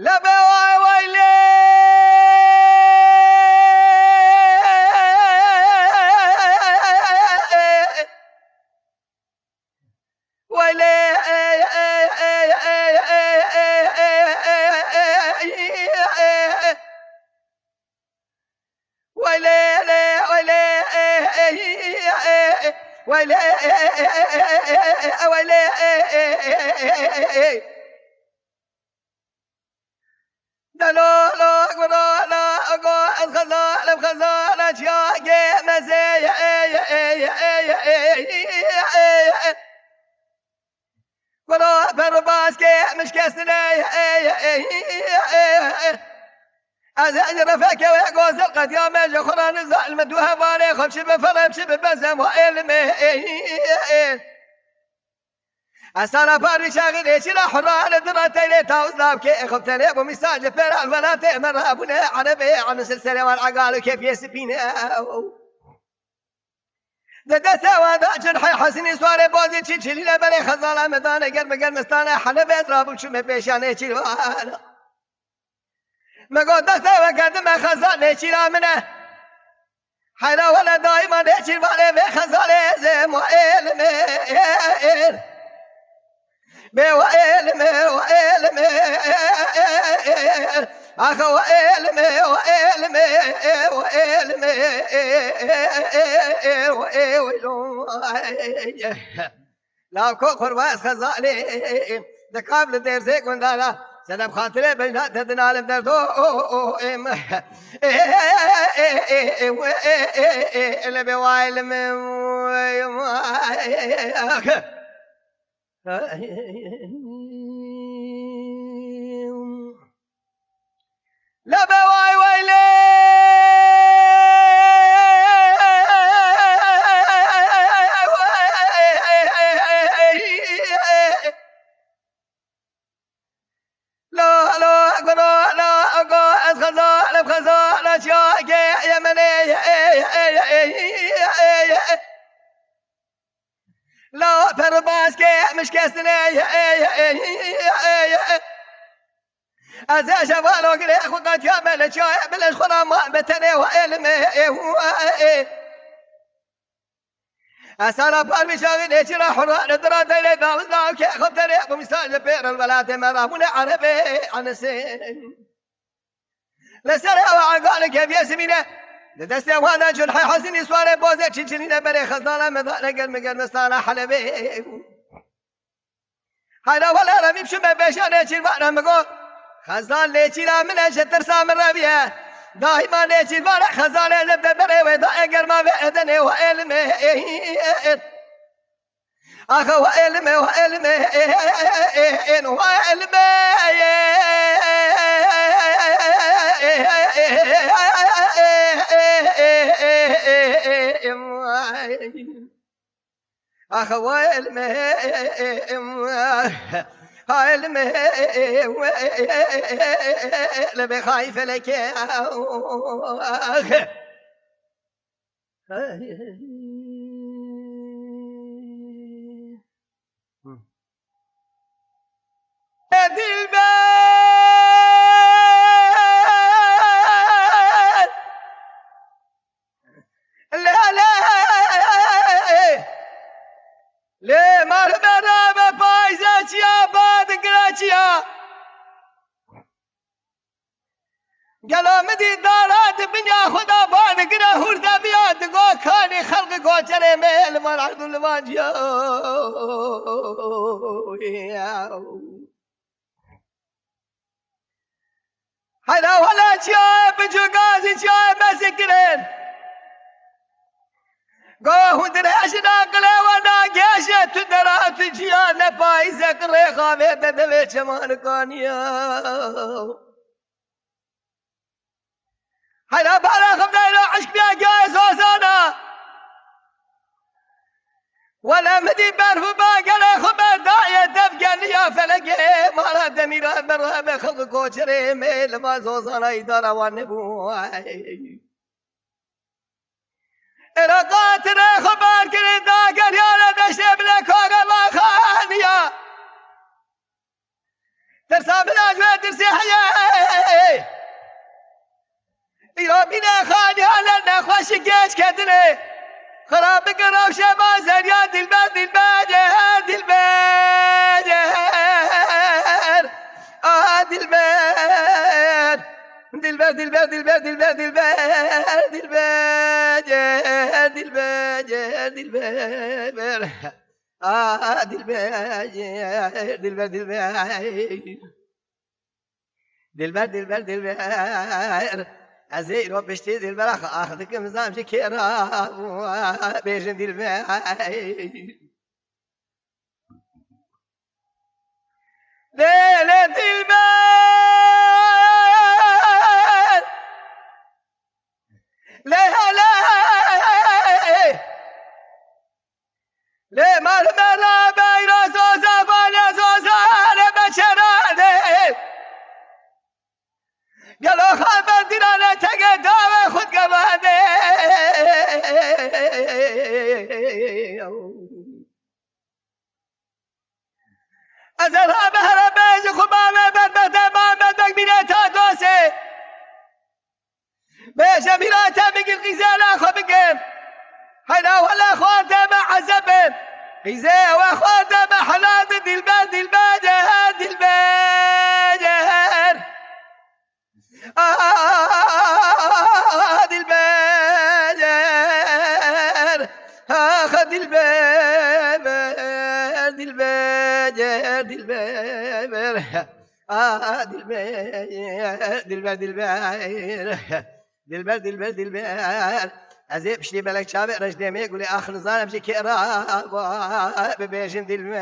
لبواي ويلي ويلي ويلي لا لا لا لا لا الخزانة الخزانة شاقي مزي ولا برباسكي مش كسني أزعج رفاك ويقوز القد يا مجا خران الزعل مدوها باري خمش بفرم شب بزم وإلمي أسانا باري شاغل إيش لا حران دراتي لي تاوزناب كي خبتني أبو مساج فرع البناتي مرهبنا عربي عن سلسلة والعقال كيف يسبينا ددتا وادا جنحي حسني سواري بوزي تشيلي لبلي خزالة مدانة قرم قرمستانة حلبة درابو شو مبيشاني تشيلوانا مقدسة وقدم خزانة تشيلا منه حيلا ولا دايما تشيل بالي بخزالة زي مؤيل ميل وإلمي وإلمي أخ وإلمي وإلمي وإلمي لا كفر واس خزالي دقابل دير زيك من دالا سنب خاطري بجنا تدنا لبدردو إلمي وإلمي لا بواي ويلي لا لا لا لا الخزانة الخزانة شاقي يمني لا فرباسكي مش كسني أزا شفالو قريخ وقد يعمل شاي بلش خرام بتني وإلمي أسانا باربي شاغل إيشي راح حران دراتي لي داوزناو كي خبتني أبو مساج بير البلاد مرامونا عربي عن سين لسرع وعقال كيف يسمينه لدستي وانا جنحي حسني سواري بوزي تشيلين بري خزانة مذانة قرم قرمستانة حلبي هيدا ولا رمي بشمه بيشاني تشيل وانا مقو خزان ليشيلا من أشتر سامر ربيه دائما ليشيل وانا خزانة لبدا بري ويدا قرما بأدني وإلمي أخ وإلمي وإلمي وإلمي أخوال المه لبي خايف لك لا لا ليه مرمرة بفايزة يا باد قراتيا قالوا مدي دارات بنيا خدا باد قرا هوردا بياد قو كاني خلق قو جري ميل مرعد المانجيا هلا ولا شاي بجو قازي شاي مسكرين قوه دراشنا قلوانا قياشة تدرات جيانا بايزة قريخا بيبه ببه شمان قانيا هلا بالا خبنا عشق بيا قايس وسانا ولا مدي بارفو باقلا خبر داية دفقا ليا فلقي مالا دميرا برابة خلق كوشري ميل ما زوزانا إدارة وانبوائي رقات خبر كري داقر يا لدشب لك وغلا خانيا ترسى بلاج وترسي حياة عاشق گیج کردنه خراب بقرب شبازر يا دلبر دلبر دلبر دلبر دلبر دلبر دلبر دلبر دلبر دلبر دلبر دلبر دلبر دلبر دلبر ازي رو بشتي دلبر اخذك مزام شكيرا بيجن دلبر ليلة دلبر ليلة ليه مال مرا بيرا زوزا بالي زوزا بشراني قالوا خابر ديرانا تقدر خد قبادي أزرها بهرا بيج خبامة بدبتا ما بدك بيناتا دوسي بيجا بيناتا بقي الغزالة خو بقيم هلا ولا خوانتا ما عزبين غزا وخوانتا ما حلال دلبر دلبر دلبر دلبر اخذ دلبر دلبر دلبر دلبر دلبر دلبر دلبر ازيب شتي بالك شابع رجدي يقول لي اخر نظام امشي كراب ببيجن دلبر